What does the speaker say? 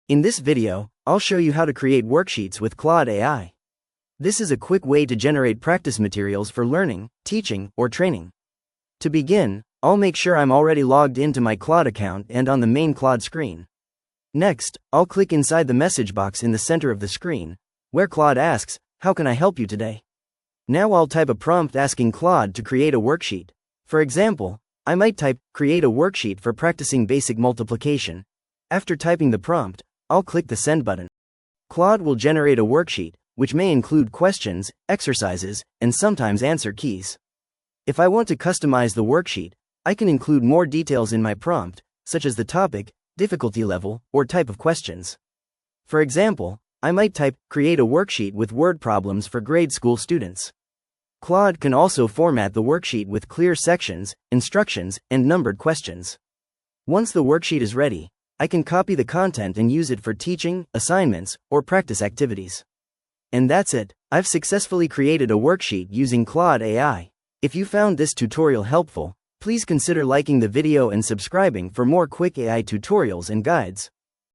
In this video, I'll show you how to create worksheets with Claude AI. This is a quick way to generate practice materials for learning, teaching, or training. To begin, I'll make sure I'm already logged into my Claude account and on the main Claude screen. Next, I'll click inside the message box in the center of the screen, where Claude asks, "How can I help you today?" Now I'll type a prompt asking Claude to create a worksheet. For example, I might type, "Create a worksheet for practicing basic multiplication." After typing the prompt, I'll click the Send button. Claude will generate a worksheet, which may include questions, exercises, and sometimes answer keys. If I want to customize the worksheet, I can include more details in my prompt, such as the topic, difficulty level, or type of questions. For example, I might type, "Create a worksheet with word problems for grade school students." Claude can also format the worksheet with clear sections, instructions, and numbered questions. Once the worksheet is ready, I can copy the content and use it for teaching, assignments, or practice activities. And that's it. I've successfully created a worksheet using Claude AI. If you found this tutorial helpful, please consider liking the video and subscribing for more quick AI tutorials and guides.